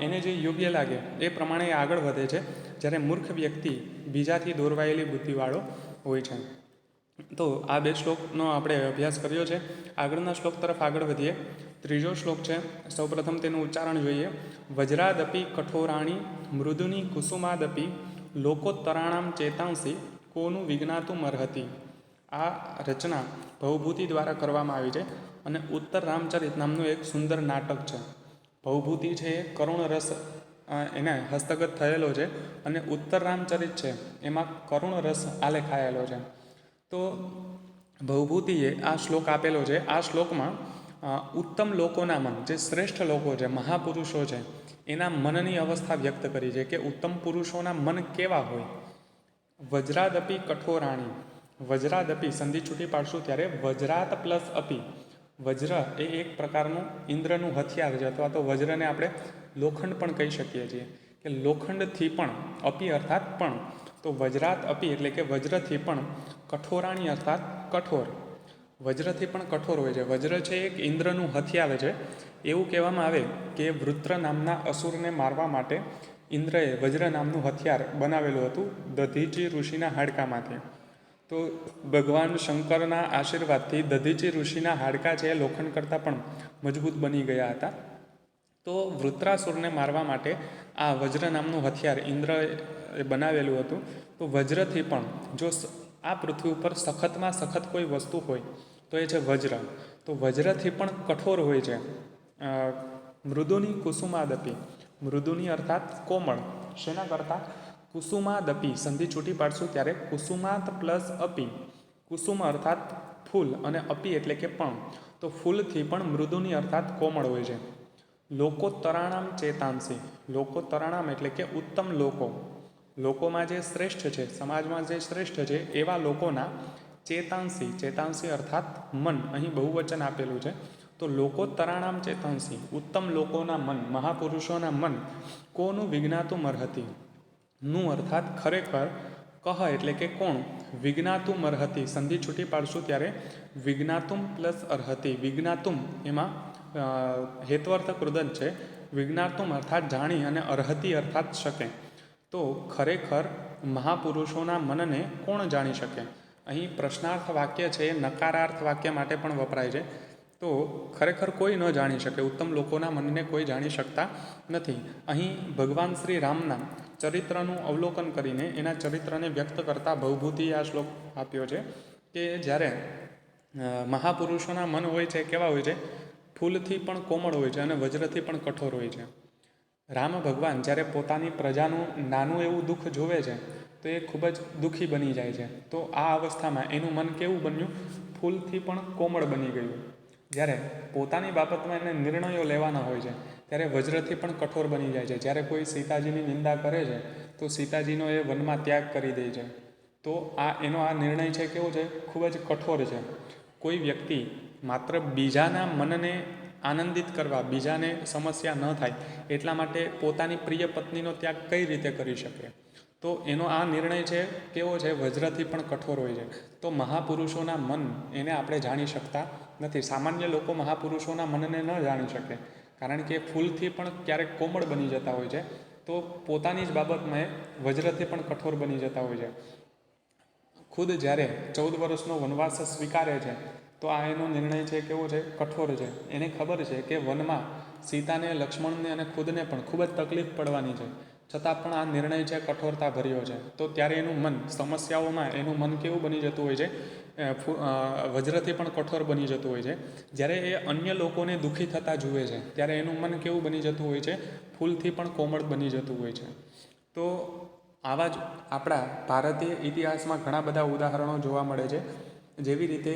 એને જે યોગ્ય લાગે એ પ્રમાણે આગળ વધે છે, જ્યારે મૂર્ખ વ્યક્તિ બીજાથી દોરવાયેલી બુદ્ધિવાળો હોય છે. તો આ બે શ્લોકનો આપણે અભ્યાસ કર્યો છે. આગળના શ્લોક તરફ આગળ વધીએ. ત્રીજો શ્લોક છે, સૌપ્રથમ તેનું ઉચ્ચારણ જોઈએ. વજ્રાદપી કઠોરાણી મૃદુની કુસુમાદપી લોકોત્તરાણામ ચેતાંસી કોનું વિજ્ઞાતું અર્હતિ. આ રચના ભવભૂતિ દ્વારા કરવામાં આવી છે અને ઉત્તર રામચરિત નામનું એક સુંદર નાટક છે. ભવભૂતિ છે એ કરુણ રસ એને હસ્તગત થયેલો છે અને ઉત્તર રામચરિત છે એમાં કરુણ રસ આલેખાયેલો છે. તો ભવભૂતિએ આ શ્લોક આપેલો છે. આ શ્લોકમાં ઉત્તમ લોકોના મન, જે શ્રેષ્ઠ લોકો છે, મહાપુરુષો છે, એના મનની અવસ્થા વ્યક્ત કરી છે કે ઉત્તમ પુરુષોના મન કેવા હોય. વજ્રાદપી કઠોરાણી, વજ્રાદપી સંધિ છૂટી પાડશું ત્યારે વજ્રાત પ્લસ અપી, વજ્ર એ એક પ્રકારનું ઇન્દ્રનું હથિયાર છે, અથવા તો વજ્રને આપણે લોખંડ પણ કહી શકીએ છીએ કે લોખંડથી પણ, અપી અર્થાત પણ, તો વજ્રાત અપી એટલે કે વજ્રથી પણ, કઠોરાણી અર્થાત કઠોર, વજ્રથી પણ કઠોર હોય છે. વજ્ર છે એક ઇન્દ્રનું હથિયાર છે. એવું કહેવામાં આવે કે વૃત્ર નામના અસુરને મારવા માટે ઇન્દ્રએ વજ્ર નામનું હથિયાર બનાવેલું હતું દધીચી ઋષિના હાડકામાંથી. તો ભગવાન શંકરના આશીર્વાદથી દધીચી ઋષિના હાડકા છે એ લોખંડ કરતાં પણ મજબૂત બની ગયા હતા. તો વૃત્રાસુરને મારવા માટે આ વજ્ર નામનું હથિયાર ઇન્દ્રએ બનાવેલું હતું. તો વજ્રથી પણ, જો આ પૃથ્વી ઉપર સખતમાં સખત કોઈ વસ્તુ હોય તો એ છે વજ્ર. તો વજ્રથી પણ કઠોર હોય છે. મૃદુની કુસુમાદપી, મૃદુની અર્થાત કોમળ, શેના કરતાં? કુસુમાદપી સંધિ છૂટી પાડશું ત્યારે કુસુમાત પ્લસ અપી, કુસુમ અર્થાત ફૂલ અને અપી એટલે કે પણ, તો ફૂલથી પણ મૃદુની અર્થાત કોમળ હોય છે. લોકોત્તરાણામ ચેતાંસી, લોકોત્તરાણામ એટલે કે ઉત્તમ લોકો, લોકોમાં જે શ્રેષ્ઠ છે, સમાજમાં જે શ્રેષ્ઠ છે એવા લોકોના ચેતાંસી, ચેતાંસી અર્થાત મન, અહીં બહુવચન આપેલું છે. તો લોકોત્તરાણામ ચેતાંસી, ઉત્તમ લોકોના મન, મહાપુરુષોના મન, કોનું વિજ્ઞાતું અર્હતિ, નું અર્થાત ખરેખર, કહ એટલે કે કોણ, વિજ્ઞાતુમ અર્હતિ સંધિ છૂટી પાડશું ત્યારે વિજ્ઞાતુમ પ્લસ અર્હતિ, વિજ્ઞાતુમ એમાં હેત્વર્થ કૃદંત છે, વિજ્ઞાતુમ અર્થાત જાણી અને અર્હતિ અર્થાત શકે. તો ખરેખર મહાપુરુષોના મનને કોણ જાણી શકે. અહીં પ્રશ્નાર્થ વાક્ય છે, નકારાર્થ વાક્ય માટે પણ વપરાય છે. તો ખરેખર કોઈ ન જાણી શકે, ઉત્તમ લોકોના મનને કોઈ જાણી શકતા નથી. અહીં ભગવાન શ્રી રામના ચરિત્રનું અવલોકન કરીને એના ચરિત્રને વ્યક્ત કરતા ભવભૂતિ આ શ્લોક આપ્યો છે કે જ્યારે મહાપુરુષોના મન હોય છે કેવા હોય છે, ફૂલથી પણ કોમળ હોય છે અને વજ્રથી પણ કઠોર હોય છે. રામ ભગવાન જ્યારે પોતાની પ્રજાનું નાનું એવું દુઃખ જોવે છે તો એ ખૂબ જ દુઃખી બની જાય છે. તો આ અવસ્થામાં એનું મન કેવું બન્યું, ફૂલથી પણ કોમળ બની ગયું. જ્યારે પોતાની બાબતમાં એને નિર્ણયો લેવાના હોય છે ત્યારે વજ્રથી પણ કઠોર બની જાય છે. જ્યારે કોઈ સીતાજીની નિંદા કરે છે તો સીતાજીનો એ વનમાં ત્યાગ કરી દે છે. તો એનો આ નિર્ણય છે કેવો છે, ખૂબ જ કઠોર છે. કોઈ વ્યક્તિ માત્ર બીજાના મનને આનંદિત કરવા, બીજાને સમસ્યા ન થાય એટલા માટે પોતાની પ્રિય પત્નીનો ત્યાગ કઈ રીતે કરી શકે. તો એનો આ નિર્ણય છે કેવો છે, વજ્રથી પણ કઠોર હોય છે. તો મહાપુરુષોના મન એને આપણે જાણી શકતા નથી. સામાન્ય લોકો મહાપુરુષોના મનને ન જાણી શકે કારણ કે ફૂલથી પણ ક્યારેક કોમળ બની જતા હોય છે, તો પોતાની જ બાબતમાં એ વજ્રથી પણ કઠોર બની જતા હોય છે. ખુદ જ્યારે 14 વર્ષનો વનવાસ સ્વીકારે છે તો આ એનો નિર્ણય છે કેવો છે, કઠોર છે. એને ખબર છે કે વનમાં સીતાને, લક્ષ્મણને અને ખુદને પણ ખૂબ જ તકલીફ પડવાની છે, છતાં પણ આ નિર્ણય છે કઠોરતા ભર્યો છે. તો ત્યારે એનું મન સમસ્યાઓમાં એનું મન કેવું બની જતું હોય છે, વજ્રથી પણ કઠોર બની જતું હોય છે. જ્યારે એ અન્ય લોકોને દુઃખી થતા જુએ છે ત્યારે એનું મન કેવું બની જતું હોય છે, ફૂલથી પણ કોમળ બની જતું હોય છે. તો આવા જ આપણા ભારતીય ઇતિહાસમાં ઘણા બધા ઉદાહરણો જોવા મળે છે. જેવી રીતે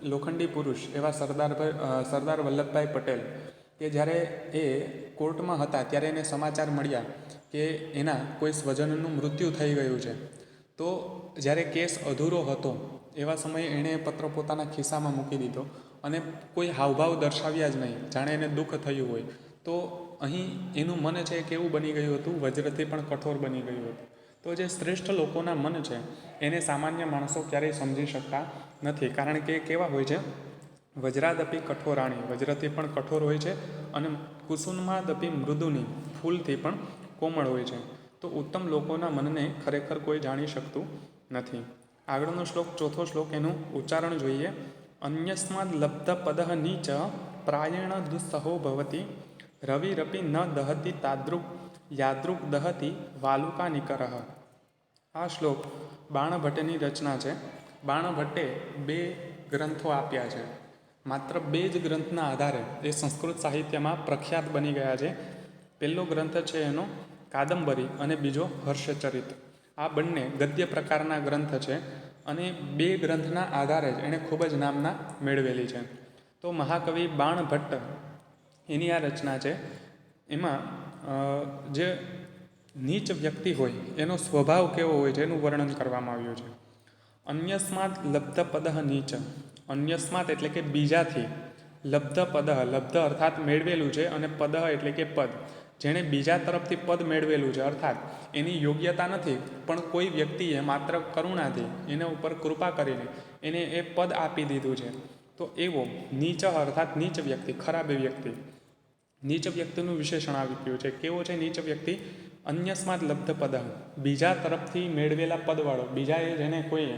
લોખંડી પુરુષ એવા સરદાર વલ્લભભાઈ પટેલ કે જ્યારે એ કોર્ટમાં હતા ત્યારે એને સમાચાર મળ્યા કે એના કોઈ સ્વજનનું મૃત્યુ થઈ ગયું છે. તો જ્યારે કેસ અધૂરો હતો એવા સમયે એણે પત્ર પોતાના ખિસ્સામાં મૂકી દીધો અને કોઈ હાવભાવ દર્શાવ્યા જ નહીં, જાણે એને દુઃખ થયું હોય. તો અહીં એનું મન છે કેવું બની ગયું હતું, વજ્રથી પણ કઠોર બની ગયું હતું. તો જે શ્રેષ્ઠ લોકોના મન છે એને સામાન્ય માણસો ક્યારેય સમજી શકતા નથી, કારણ કે કેવા હોય છે, વજ્રાદપી કઠોરાણી, વજ્રથી પણ કઠોર હોય છે અને કુસુમાદપી મૃદુની, ફૂલથી પણ કોમળ હોય છે. તો ઉત્તમ લોકોના મનને ખરેખર કોઈ જાણી શકતું નથી. આગળનો શ્લોક, ચોથો શ્લોક, એનું ઉચ્ચારણ જોઈએ. અન્યસ્માદ લબ્ધ પદઃ નીચ પ્રાયેણ દુસ્સહો ભવતી રવિરપી ન દહતી તાદૃક યાદૃક દહતી વાલુકા નિકરઃ. આ શ્લોક બાણભટ્ટની રચના છે. બાણભટ્ટે 2 ગ્રંથો આપ્યા છે. માત્ર 2 જ ગ્રંથના આધારે એ સંસ્કૃત સાહિત્યમાં પ્રખ્યાત બની ગયા છે. પહેલો ગ્રંથ છે એનો કાદંબરી અને બીજો હર્ષચરિત. આ બંને ગદ્ય પ્રકારના ગ્રંથ છે અને 2 ગ્રંથના આધારે જ એણે ખૂબ જ નામના મેળવેલી છે. તો મહાકવિ બાણભટ્ટ એની આ રચના છે. એમાં જે નીચ વ્યક્તિ હોય એનો સ્વભાવ કેવો હોય છે એનું વર્ણન કરવામાં આવ્યું છે. અન્યસ્માત લબ્ધ પદઃ નીચ, અન્યસ્માત એટલે કે બીજાથી, લબ્ધ પદઃ, લબ્ધ અર્થાત મેળવેલું છે, અને પદઃ એટલે કે પદ, જેણે બીજા તરફથી પદ મેળવેલું છે, અર્થાત એની યોગ્યતા નથી પણ કોઈ વ્યક્તિએ માત્ર કરુણાથી એના ઉપર કૃપા કરીને એને એ પદ આપી દીધું છે. તો એવો નીચ અર્થાત નીચ વ્યક્તિ, ખરાબ વ્યક્તિ, નીચ વ્યક્તિનું વિશેષણ આવી ગયું છે. કેવો છે નીચ વ્યક્તિ? અન્યસ્માદ લબ્ધ પદ, બીજા તરફથી મેળવેલા પદવાળો, બીજાએ જેને કોઈ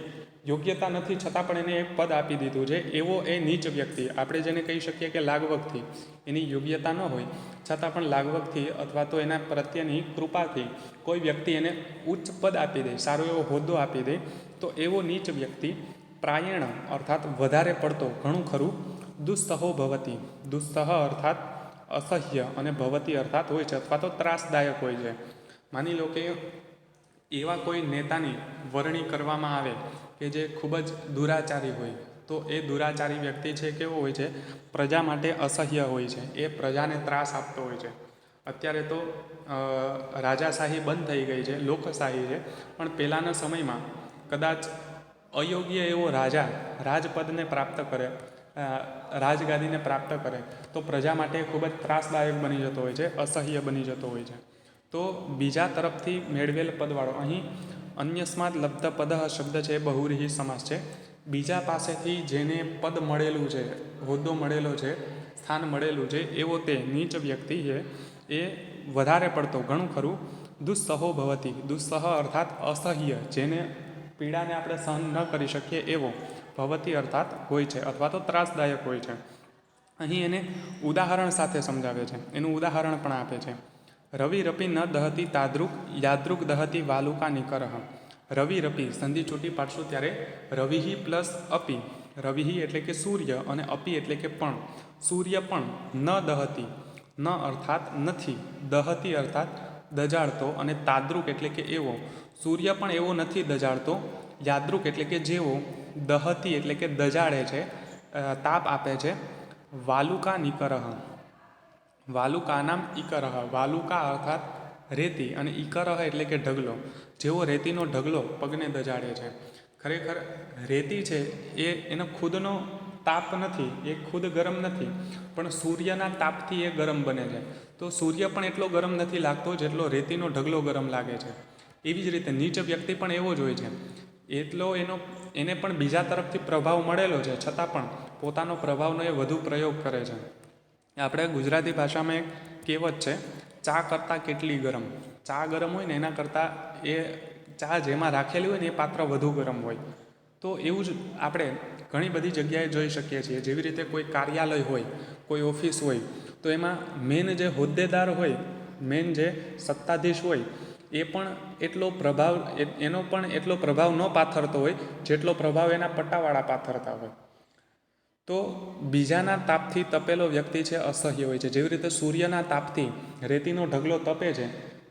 યોગ્યતા નથી છતાં પણ એને એક પદ આપી દીધું છે, એવો એ નીચ વ્યક્તિ. આપણે જેને કહી શકીએ કે લાગવગથી, એની યોગ્યતા ન હોય છતાં પણ લાગવગથી અથવા તો એના પ્રત્યેની કૃપાથી કોઈ વ્યક્તિ એને ઉચ્ચ પદ આપી દે, સારો એવો હોદ્દો આપી દે, તો એવો નીચ વ્યક્તિ પ્રાયણ અર્થાત વધારે પડતો, ઘણું ખરું, દુસ્સહો ભવતી, દુસ્સહ અર્થાત અસહ્ય અને ભવતી અર્થાત હોય છે અથવા તો ત્રાસદાયક હોય છે. માની લો કે એવા કોઈ નેતાની વરણી કરવામાં આવે કે જે ખૂબ જ દુરાચારી હોય, તો એ દુરાચારી વ્યક્તિ છે કેવો હોય છે? પ્રજા માટે અસહ્ય હોય છે, એ પ્રજાને ત્રાસ આપતો હોય છે. અત્યારે તો રાજાશાહી બંધ થઈ ગઈ છે, લોકશાહી છે, પણ પહેલાંના સમયમાં કદાચ અયોગ્ય એવો રાજા રાજપદને પ્રાપ્ત કરે, રાજગાદીને પ્રાપ્ત કરે, તો પ્રજા માટે ખૂબ જ ત્રાસદાયક બની જતો હોય છે, અસહ્ય બની જતો હોય છે. તો બીજા તરફથી મેળવેલ પદવાળો, અહીં અન્યસ્માદ લબ્ધ પદ શબ્દ છે, બહુવ્રીહી સમાસ છે. બીજા પાસેથી જેને પદ મળેલું છે, હોદ્દો મળેલો છે, સ્થાન મળેલું છે, એવો તે નીચ વ્યક્તિ છે એ વધારે પડતો ઘણું ખરું દુસ્સહો ભવતી, દુસ્સહ અર્થાત અસહ્ય, જેને પીડાને આપણે સહન ન કરી શકીએ એવો, ભવતી અર્થાત હોય છે, અથવા તો ત્રાસદાયક હોય છે. અહીં એને ઉદાહરણ સાથે સમજાવે છે, એનું ઉદાહરણ પણ આપે છે. રવિ રપિ ન દહતી તાદૃક યાદૃક દહતી વાલુકા નિકરહ. રવિ રપિ સંધિ ચોટી પાડશું ત્યારે રવિહી પ્લસ અપી, રવિહી એટલે કે સૂર્ય અને અપી એટલે કે પણ, સૂર્ય પણ ન દહતી, ન અર્થાત નથી, દહતી અર્થાત દજાડતો, અને તાદૃક એટલે કે એવો, સૂર્ય પણ એવો નથી દજાડતો, યાદૃક એટલે કે જેવો, દહતી એટલે કે દજાડે છે, તાપ આપે છે, વાલુકા નિકરહ, વાલુકાનામ ઇકરહ, વાલુકા અર્થાત રેતી, અને ઇકરહ એટલે કે ઢગલો, જેવો રેતીનો ઢગલો પગને દજાડે છે. ખરેખર રેતી છે એ એનો ખુદનો તાપ નથી, એ ખુદ ગરમ નથી, પણ સૂર્યના તાપથી એ ગરમ બને છે. તો સૂર્ય પણ એટલો ગરમ નથી લાગતો જેટલો રેતીનો ઢગલો ગરમ લાગે છે. એવી જ રીતે નીચ વ્યક્તિ પણ એવો જ હોય છે, એટલો એને પણ બીજા તરફથી પ્રભાવ મળેલો છે, છતાં પણ પોતાનો પ્રભાવનો એ વધુ પ્રયોગ કરે છે. આપણે ગુજરાતી ભાષામાં એક કહેવત છે, ચા કરતાં કેટલી ગરમ. ચા ગરમ હોય ને એના કરતાં એ ચા જેમાં રાખેલી હોય ને એ પાત્ર વધુ ગરમ હોય. તો એવું જ આપણે ઘણી બધી જગ્યાએ જોઈ શકીએ છીએ. જેવી રીતે કોઈ કાર્યાલય હોય, કોઈ ઓફિસ હોય, તો એમાં મેન જે હોદ્દેદાર હોય, મેન જે સત્તાધીશ હોય, એ પણ એનો પણ એટલો પ્રભાવ ન પાથરતો હોય જેટલો પ્રભાવ એના પટ્ટાવાળા પાથરતા હોય. તો બીજાના તાપથી તપેલો વ્યક્તિ છે અસહ્ય હોય છે. જેવી રીતે સૂર્યના તાપથી રેતીનો ઢગલો તપે છે,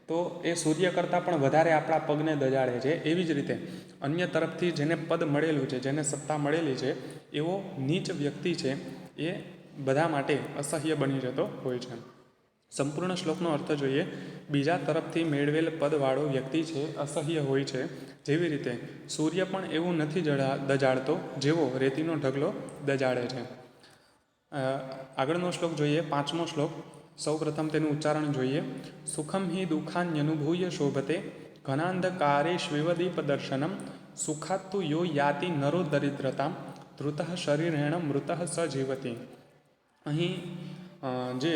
તો એ સૂર્ય કરતાં પણ વધારે આપણા પગને દજાડે છે. એવી જ રીતે અન્ય તરફથી જેને પદ મળેલું છે, જેને સત્તા મળેલી છે, એવો નીચ વ્યક્તિ છે એ બધા માટે અસહ્ય બની જતો હોય છે. સંપૂર્ણ શ્લોકનો અર્થ જોઈએ. બીજા તરફથી મેળવેલ પદવાળો વ્યક્તિ છે અસહ્ય હોય છે, જેવી રીતે સૂર્ય પણ એવું નથી દજાડતો જેવો રેતીનો ઢગલો દજાડે છે. આગળનો શ્લોક જોઈએ, 5મો શ્લોક. સૌ પ્રથમ તેનું ઉચ્ચારણ જોઈએ. સુખમ હિ દુઃખાન્યનુભૂય શોભતે ઘનાંધકારે શ્વિવદીપ દર્શનમ સુખાત્તુ યો યાતિ નરો દરિદ્રતામ ધૃતઃ શરીરેણ મૃતઃ સ જીવતી. અહીં જે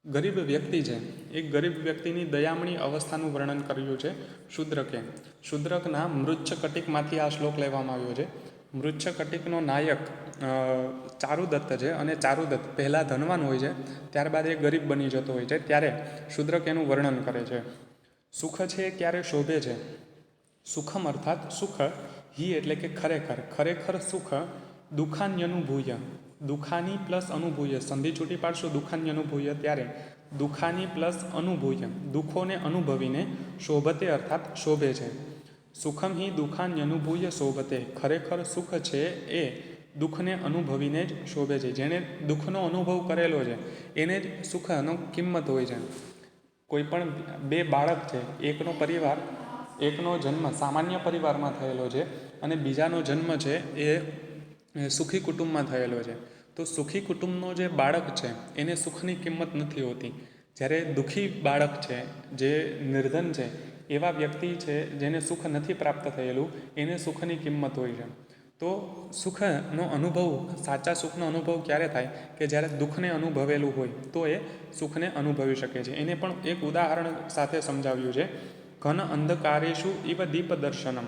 ગરીબ વ્યક્તિ છે, એ ગરીબ વ્યક્તિની દયામણી અવસ્થાનું વર્ણન કર્યું છે શૂદ્રકે. શૂદ્રકના મૃચ્છકટિકમાંથી આ શ્લોક લેવામાં આવ્યો છે. મૃચ્છકટિકનો નાયક ચારુદત્ત છે, અને ચારુદત્ત પહેલાં ધનવાન હોય છે, ત્યારબાદ એ ગરીબ બની જતો હોય છે. ત્યારે શૂદ્રક એનું વર્ણન કરે છે. સુખ છે એ ક્યારે શોભે છે? સુખમ અર્થાત સુખ, હિ એટલે કે ખરેખર, ખરેખર સુખ દુઃખાન્યનુભૂય, દુઃખાની પ્લસ અનુભૂય, સંધિ છૂટી પાડશું દુઃખાની અનુભૂય, ત્યારે દુઃખાની પ્લસ અનુભૂય, દુઃખોને અનુભવીને, શોભતે અર્થાત શોભે છે. સુખમ હિ દુઃખાન્યનુભૂય શોભતે, ખરેખર સુખ છે એ દુઃખને અનુભવીને જ શોભે છે. જેણે દુઃખનો અનુભવ કરેલો છે એને જ સુખનો કિંમત હોય છે. કોઈ પણ બે બાળક છે, એકનો જન્મ સામાન્ય પરિવારમાં થયેલો છે, અને બીજાનો જન્મ છે એ સુખી કુટુંબમાં થયેલો છે. તો સુખી કુટુંબનો જે બાળક છે એને સુખની કિંમત નથી હોતી. જ્યારે દુઃખી બાળક છે, જે નિર્ધન છે, એવા વ્યક્તિ છે જેને સુખ નથી પ્રાપ્ત થયેલું, એને સુખની કિંમત હોય છે. તો સુખનો અનુભવ, સાચા સુખનો અનુભવ ક્યારે થાય? કે જ્યારે દુઃખને અનુભવેલું હોય તો એ સુખને અનુભવી શકે છે. એને પણ એક ઉદાહરણ સાથે સમજાવ્યું છે. ઘન અંધકારેશુ ઇવ દીપ દર્શનમ.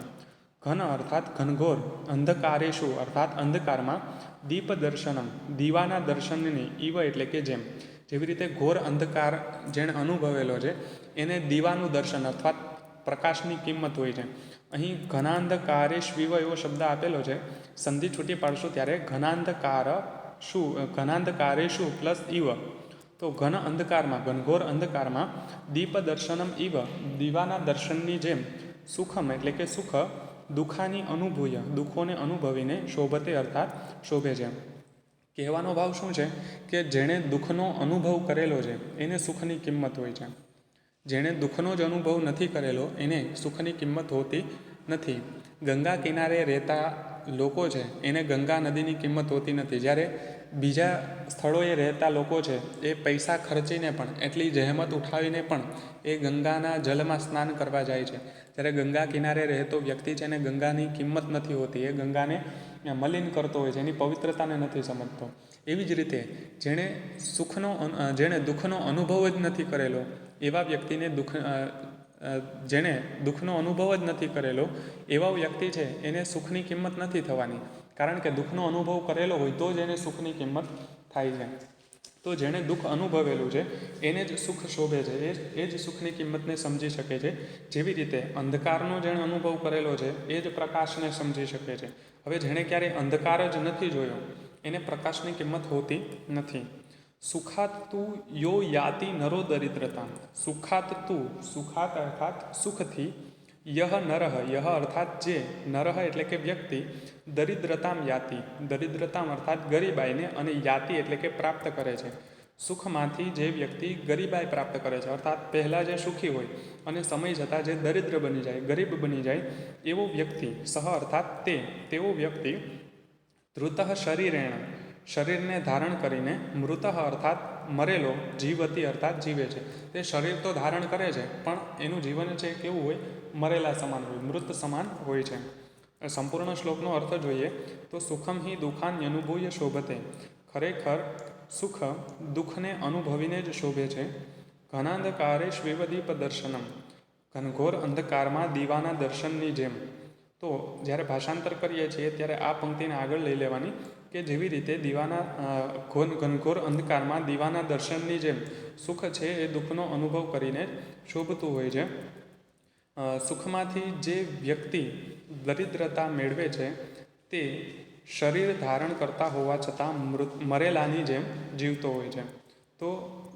ઘન અર્થાત ઘનઘોર, અંધકારેશુ અર્થાત અંધકારમાં, દીપ દર્શનમ દીવાના દર્શનની, ઇવ એટલે કે જેમ. જેવી રીતે ઘોર અંધકાર જેણે અનુભવેલો છે એને દીવાનું દર્શન અર્થાત પ્રકાશની કિંમત હોય છે. અહીં ઘનાંધકારે શ્વિવ એવો શબ્દ આપેલો છે. સંધિ છૂટી પાડશું ત્યારે ઘનાંધકારેશુ પ્લસ ઇવ, તો ઘન અંધકારમાં, ઘનઘોર અંધકારમાં દીપ દર્શનમ ઇવ, દીવાના દર્શનની જેમ સુખમ એટલે કે સુખ દુઃખાની અનુભૂય, દુઃખોને અનુભવીને શોભતે અર્થાત શોભે છે. કહેવાનો ભાવ શું છે કે જેણે દુઃખનો અનુભવ કરેલો છે એને સુખની કિંમત હોય છે. જેણે દુઃખનો જ અનુભવ નથી કરેલો એને સુખની કિંમત હોતી નથી. ગંગા કિનારે રહેતા લોકો છે એને ગંગા નદીની કિંમત હોતી નથી. જ્યારે બીજા સ્થળોએ રહેતા લોકો છે એ પૈસા ખર્ચીને પણ, એટલી જહેમત ઉઠાવીને પણ એ ગંગાના જલમાં સ્નાન કરવા જાય છે. જ્યારે ગંગા કિનારે રહેતો વ્યક્તિ છે એને ગંગાની કિંમત નથી હોતી. એ ગંગાને મલિન કરતો હોય છે, એની પવિત્રતાને નથી સમજતો. એવી જ રીતે જેણે દુઃખનો અનુભવ જ નથી કરેલો એવા વ્યક્તિને જેણે દુઃખનો અનુભવ જ નથી કરેલો એવા વ્યક્તિ છે એને સુખની કિંમત નથી થવાની. કારણ કે દુઃખનો અનુભવ કરેલો હોય તો જ એને સુખની કિંમત થાય છે. તો જેણે દુઃખ અનુભવેલું છે એને જ સુખ શોભે છે, એ જ સુખની કિંમતને સમજી શકે છે. જેવી રીતે અંધકારનો જેણે અનુભવ કરેલો છે એ જ પ્રકાશને સમજી શકે છે. હવે જેણે ક્યારેય અંધકાર જ નથી જોયો એને પ્રકાશની કિંમત હોતી નથી. સુખાત તું યો યાતિ નરો દરિદ્રતા. સુખાત તું, સુખાત અર્થાત સુખથી, યહ નરહ, યહ અર્થાત જે, નરહ એટલે કે વ્યક્તિ, દરિદ્રતામ યાતિ, દરિદ્રતામ અર્થાત ગરીબાઈને, અને યાતિ એટલે કે પ્રાપ્ત કરે છે. સુખમાંથી જે વ્યક્તિ ગરીબાઈ પ્રાપ્ત કરે છે, અર્થાત પહેલાં જે સુખી હોય અને સમય જતાં જે દરિદ્ર બની જાય, ગરીબ બની જાય, એવો વ્યક્તિ, સહ અર્થાત તેવો વ્યક્તિ, ધૃતઃ શરીરેણ, શરીરને ધારણ કરીને, મૃતઃ અર્થાત મરેલો, જીવતી અર્થાત જીવે છે. તે શરીર તો ધારણ કરે છે પણ એનું જીવન છે કેવું હોય, મરેલા સમાન હોય, મૃત સમાન હોય છે. સંપૂર્ણ શ્લોકનો અર્થ જોઈએ તો સુખમ હિ દુઃખાન અનુભૂય શોભતે. ખરેખર સુખ દુઃખને અનુભવીને જ શોભે છે. ઘનાંધકારે શ્વેવદીપ દર્શનમ, ઘનઘોર અંધકારમાં દીવાના દર્શનની જેમ. તો જ્યારે ભાષાંતર કરીએ છીએ ત્યારે આ પંક્તિને આગળ લઈ લેવાની કે જેવી રીતે ઘનઘોર અંધકારમાં દીવાના દર્શનની જેમ સુખ છે એ દુઃખનો અનુભવ કરીને શોભતું હોય છે. સુખમાંથી જે વ્યક્તિ દરિદ્રતા મેળવે છે તે શરીર ધારણ કરતા હોવા છતાં મરેલાની જેમ જીવતો હોય છે. તો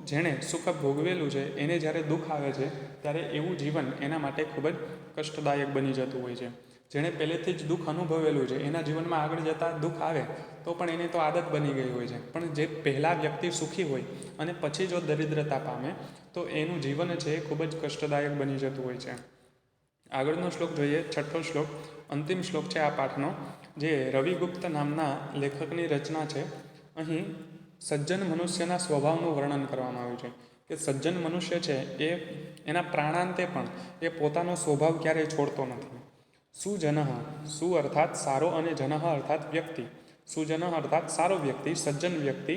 જેણે સુખ ભોગવેલું છે એને જ્યારે દુઃખ આવે છે ત્યારે એવું જીવન એના માટે ખૂબ જ કષ્ટદાયક બની જતું હોય છે. જેણે પહેલેથી જ દુઃખ અનુભવેલું છે એના જીવનમાં આગળ જતાં દુઃખ આવે તો પણ એની તો આદત બની ગઈ હોય છે. પણ જે પહેલાં વ્યક્તિ સુખી હોય અને પછી જો દરિદ્રતા પામે તો એનું જીવન છે એ ખૂબ જ કષ્ટદાયક બની જતું હોય છે. આગળનો શ્લોક જોઈએ, 6ઠ્ઠો શ્લોક, અંતિમ શ્લોક છે આ પાઠનો, જે રવિગુપ્ત નામના લેખકની રચના છે. અહીં સજ્જન મનુષ્યના સ્વભાવનું વર્ણન કરવામાં આવ્યું છે કે સજ્જન મનુષ્ય છે એ એના પ્રાણાંતે પણ એ પોતાનો સ્વભાવ ક્યારેય છોડતો નથી. સુજનઃ, સુ અર્થાત સારો અને જનઃ અર્થાત વ્યક્તિ, સુજનઃ અર્થાત સારો વ્યક્તિ, સજ્જન વ્યક્તિ,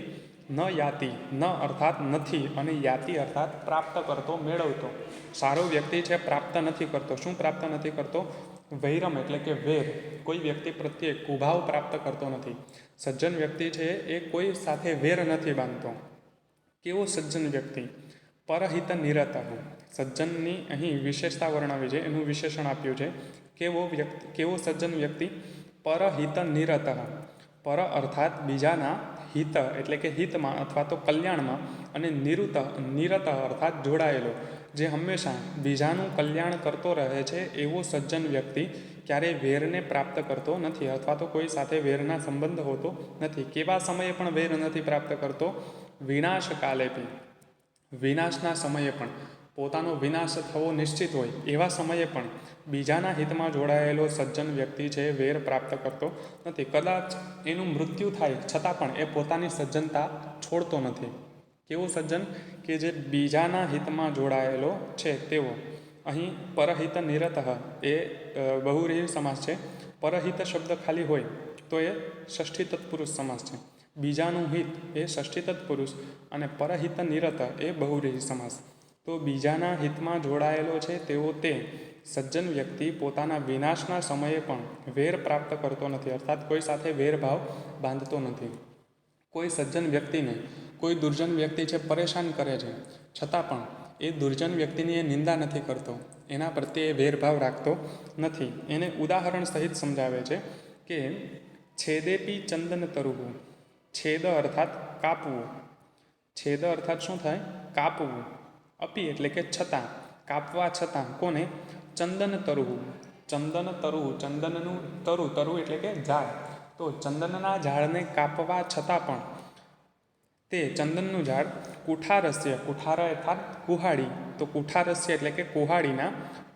ન યાતિ, ન અર્થાત નથી, અને યાતિ અર્થાત પ્રાપ્ત કરતો, મેળવતો. સારો વ્યક્તિ છે પ્રાપ્ત નથી કરતો. શું પ્રાપ્ત નથી કરતો? વૈરમ એટલે કે વેર, કોઈ વ્યક્તિ પ્રત્યે કુભાવ પ્રાપ્ત કરતો નથી. સજ્જન વ્યક્તિ છે એ કોઈ સાથે વેર નથી બાંધતો. કેવો સજ્જન વ્યક્તિ? પરહિત નિરતઃ, સજ્જનની અહીં વિશેષતા વર્ણવી છે, એનું વિશેષણ આપ્યું છે. કેવો સજ્જન વ્યક્તિ? પરહિત નિરતઃ, પર અર્થાત બીજાના હિત એટલે કે હિતમાં અથવા તો કલ્યાણમાં, અને નિરત અર્થાત જોડાયેલો, જે હંમેશા બીજાનું કલ્યાણ કરતો રહે છે એવો સજ્જન વ્યક્તિ ક્યારેય વેરને પ્રાપ્ત કરતો નથી અથવા તો કોઈ સાથે વેરના સંબંધ હોતો નથી. કેવા સમયે પણ વેર નથી પ્રાપ્ત કરતો? વિનાશ કાલે બી, વિનાશના સમયે પણ, પોતાનો વિનાશ થવો નિશ્ચિત હોય એવા સમયે પણ બીજાના હિતમાં જોડાયેલો સજ્જન વ્યક્તિ છે વેર પ્રાપ્ત કરતો નથી. કદાચ એનું મૃત્યુ થાય છતાં પણ એ પોતાની સજ્જનતા છોડતો નથી. કેવો સજ્જન? કે જે બીજાના હિતમાં જોડાયેલો છે તેવો. અહીં પરહિત નિરતઃ એ બહુવ્રીહી સમાસ છે. પરહિત શબ્દ ખાલી હોય તો એ ષષ્ઠી તત્પુરુષ સમાસ છે. બીજાનું હિત એ ષષ્ઠી તત્પુરુષ અને પરહિત નિરત એ બહુવ્રીહી સમાસ. તો બીજાના હિતમાં જોડાયેલો છે તેવો તે સજ્જન વ્યક્તિ પોતાના વિનાશના સમયે પણ વેર પ્રાપ્ત કરતો નથી, અર્થાત કોઈ સાથે વેરભાવ બાંધતો નથી. કોઈ સજ્જન વ્યક્તિને કોઈ દુર્જન વ્યક્તિ છે પરેશાન કરે છે છતાં પણ એ દુર્જન વ્યક્તિની એ નિંદા નથી કરતો, એના પ્રત્યે વેરભાવ રાખતો નથી. એને ઉદાહરણ સહિત સમજાવે છે કે છેદેપી ચંદન તરુવું, છેદ અર્થાત કાપવું, છેદ અર્થાત શું થાય? કાપવું. અપી એટલે કે છતાં, કાપવા છતાં. કોને? ચંદન તરવું. ચંદન તરવું, ચંદનનું તરવું, તરવું એટલે કે ઝાડ. તો ચંદનના ઝાડને કાપવા છતાં પણ તે ચંદનનું ઝાડ કુઠારસ્ય, કુઠાર અર્થાત કુહાડી, તો કુઠારસ્ય એટલે કે કુહાડીના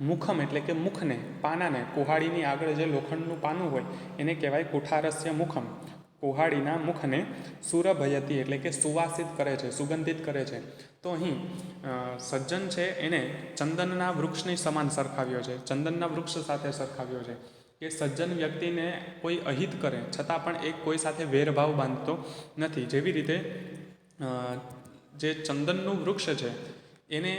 મુખમ એટલે કે મુખને, પાનાને, કુહાડીની આગળ જે લોખંડનું પાનું હોય એને કહેવાય કુઠારસ્ય મુખમ. કુહાડીના મુખને સુરભયતી એટલે કે સુવાસિત કરે છે, સુગંધિત કરે છે. તો અહીં સજ્જન છે એને ચંદનના વૃક્ષની સમાન સરખાવ્યો છે, ચંદનના વૃક્ષ સાથે સરખાવ્યો છે કે સજ્જન વ્યક્તિને કોઈ અહિત કરે છતાં પણ એ કોઈ સાથે વેરભાવ બાંધતો નથી. જેવી રીતે જે ચંદનનું વૃક્ષ છે એને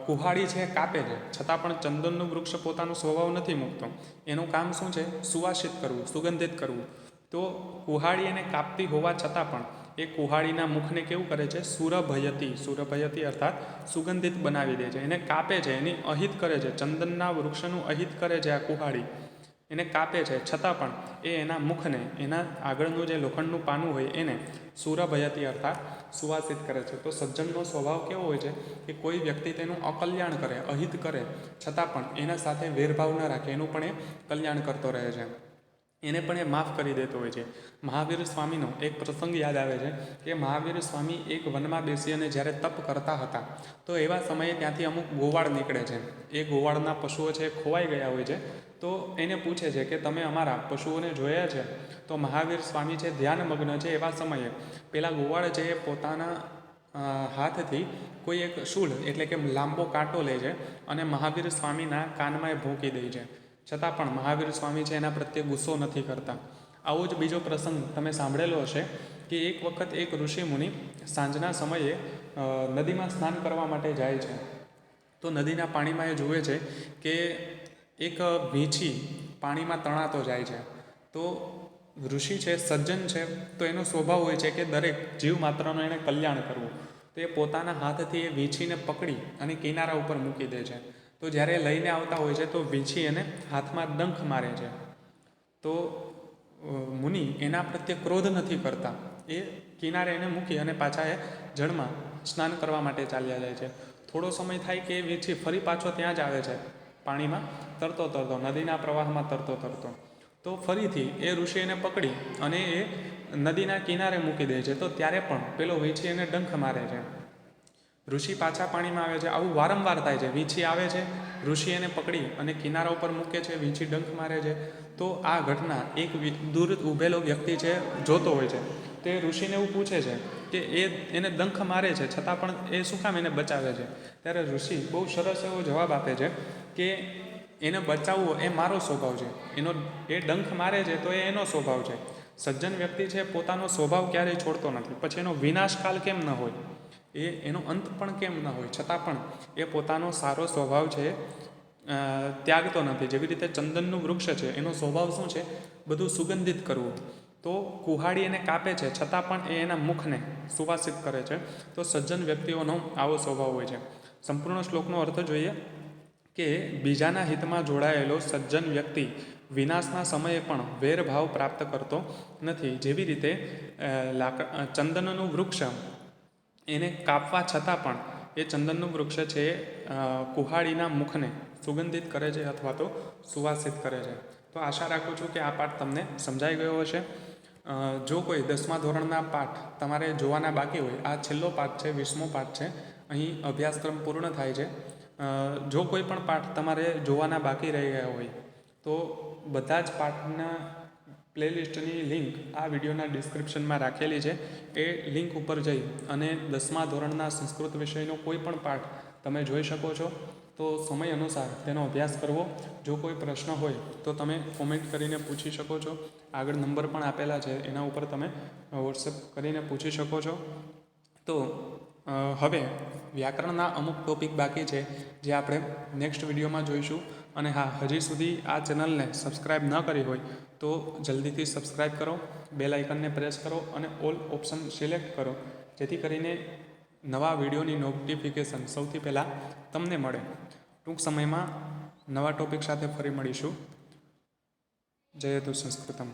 કુહાડી છે કાપે છે છતાં પણ ચંદનનું વૃક્ષ પોતાનો સ્વભાવ નથી મૂકતો. એનું કામ શું છે? સુવાસિત કરવું, સુગંધિત કરવું. તો કુહાડી એને કાપતી હોવા છતાં પણ એ કુહાડીના મુખને કેવું કરે છે? સુરભયતી, સુરભયતી અર્થાત સુગંધિત બનાવી દે છે. એને કાપે છે, એની અહિત કરે છે, ચંદનના વૃક્ષનું અહિત કરે છે આ કુહાડી, એને કાપે છે છતાં પણ એ એના મુખને, એના આગળનું જે લોખંડનું પાનું હોય એને સુરભયતી અર્થાત સુવાસિત કરે છે. તો સજ્જનનો સ્વભાવ કેવો હોય છે કે કોઈ વ્યક્તિ તેનું અકલ્યાણ કરે, અહિત કરે છતાં પણ એના સાથે વેરભાવ ન રાખે, એનું પણ એ કલ્યાણ કરતો રહે છે, એને પણ એ માફ કરી દેતો હોય છે. મહાવીર સ્વામીનો એક પ્રસંગ યાદ આવે છે કે મહાવીર સ્વામી એક વનમાં બેસી અને જ્યારે તપ કરતા હતા તો એવા સમયે ત્યાંથી અમુક ગોવાળ નીકળે છે. એ ગોવાળના પશુઓ છે ખોવાઈ ગયા હોય છે. તો એને પૂછે છે કે તમે અમારા પશુઓને જોયા છે? તો મહાવીર સ્વામી છે ધ્યાનમગ્ન છે. એવા સમયે પેલા ગોવાળ છે એ પોતાના હાથથી કોઈ એક શૂળ એટલે કે લાંબો કાંટો લે છે અને મહાવીર સ્વામીના કાનમાં એ ભૂંકી દે છે. છતાં પણ મહાવીર સ્વામી છે એના પ્રત્યે ગુસ્સો નથી કરતા. આવો જ બીજો પ્રસંગ તમે સાંભળેલો હશે કે એક વખત એક ઋષિમુનિ સાંજના સમયે નદીમાં સ્નાન કરવા માટે જાય છે. તો નદીના પાણીમાં એ જુએ છે કે એક વીંછી પાણીમાં તણાતો જાય છે. તો ઋષિ છે, સજ્જન છે, તો એનો સ્વભાવ હોય છે કે દરેક જીવ માત્રનો એને કલ્યાણ કરવું. તો એ પોતાના હાથથી એ વીંછીને પકડી અને કિનારા ઉપર મૂકી દે છે. તો જ્યારે લઈને આવતા હોય છે તો વીંછી એને હાથમાં ડંખ મારે છે. તો મુનિ એના પ્રત્યે ક્રોધ નથી કરતા, એ કિનારે એને મૂકી અને પાછા એ જળમાં સ્નાન કરવા માટે ચાલ્યા જાય છે. થોડો સમય થાય કે એ વીંછી ફરી પાછો ત્યાં જ આવે છે, પાણીમાં તરતો તરતો, નદીના પ્રવાહમાં તરતો તરતો. તો ફરીથી એ ઋષિ એને પકડી અને એ નદીના કિનારે મૂકી દે છે. તો ત્યારે પણ પેલો વીંછી એને ડંખ મારે છે. ઋષિ પાછા પાણીમાં આવે છે. આવું વારંવાર થાય છે. વીંછી આવે છે, ઋષિ એને પકડી અને કિનારા ઉપર મૂકે છે, વીંછી ડંખ મારે છે. તો આ ઘટના એક દૂર ઊભેલો વ્યક્તિ છે જોતો હોય છે. તે ઋષિને એવું પૂછે છે કે એને ડંખ મારે છે છતાં પણ એ શું કામ એને બચાવે છે? ત્યારે ઋષિ બહુ સરસ એવો જવાબ આપે છે કે એને બચાવવો એ મારો સ્વભાવ છે, એ ડંખ મારે છે તો એ એનો સ્વભાવ છે. સજ્જન વ્યક્તિ છે પોતાનો સ્વભાવ ક્યારેય છોડતો નથી. પછી એનો વિનાશકાલ કેમ ન હોય, એનો અંત પણ કેમ ન હોય, છતાં પણ એ પોતાનો સારો સ્વભાવ છે ત્યાગતો નથી. જેવી રીતે ચંદનનું વૃક્ષ છે, એનો સ્વભાવ શું છે? બધું સુગંધિત કરવું. તો કુહાડી એને કાપે છે છતાં પણ એ એના મુખને સુવાસિત કરે છે. તો સજ્જન વ્યક્તિઓનો આવો સ્વભાવ હોય છે. સંપૂર્ણ શ્લોકનો અર્થ જોઈએ કે બીજાના હિતમાં જોડાયેલો સજ્જન વ્યક્તિ વિનાશના સમયે પણ વેરભાવ પ્રાપ્ત કરતો નથી. જેવી રીતે ચંદનનું વૃક્ષ એને કાપવા છતાં પણ એ ચંદનનું વૃક્ષ છે કુહાડીના મુખને સુગંધિત કરે છે અથવા તો સુવાસિત કરે છે. તો આશા રાખું છું કે આ પાઠ તમને સમજાઈ ગયો હશે. જો કોઈ 10મા ધોરણના પાઠ તમારે જોવાના બાકી હોય, આ છેલ્લો પાઠ છે, 20મો પાઠ છે. અહીં અભ્યાસક્રમ પૂર્ણ થાય છે. જો કોઈ પણ પાઠ તમારે જોવાના બાકી રહી ગયા હોય તો બધા જ પાઠના પ્લેલિસ્ટની લિંક આ વિડીયોના ડિસ્ક્રિપ્શનમાં રાખેલી છે. એ લિંક ઉપર જઈ અને 10મા ધોરણના સંસ્કૃત વિષયનો કોઈ પણ પાઠ તમે જોઈ શકો છો. તો સમય અનુસાર તેનો અભ્યાસ કરવો. જો કોઈ પ્રશ્ન હોય તો તમે કોમેન્ટ કરીને પૂછી શકો છો. આગળ નંબર પણ આપેલા છે, એના ઉપર તમે વોટ્સએપ કરીને પૂછી શકો છો. તો હવે વ્યાકરણના અમુક ટૉપિક બાકી છે જે આપણે નેક્સ્ટ વિડીયોમાં જોઈશું. અને હા, હજી સુધી આ ચેનલને સબસ્ક્રાઈબ ન કરી હોય તો જલ્દીથી સબસ્ક્રાઈબ કરો, બેલ આઇકનને પ્રેસ કરો અને ઓલ ઓપ્શન સિલેક્ટ કરો, જેથી કરીને નવા વિડીયોની નોટિફિકેશન સૌથી પહેલાં તમને મળે. ટૂંક સમયમાં નવા ટૉપિક સાથે ફરી મળીશું. જયતુ સંસ્કૃતમ.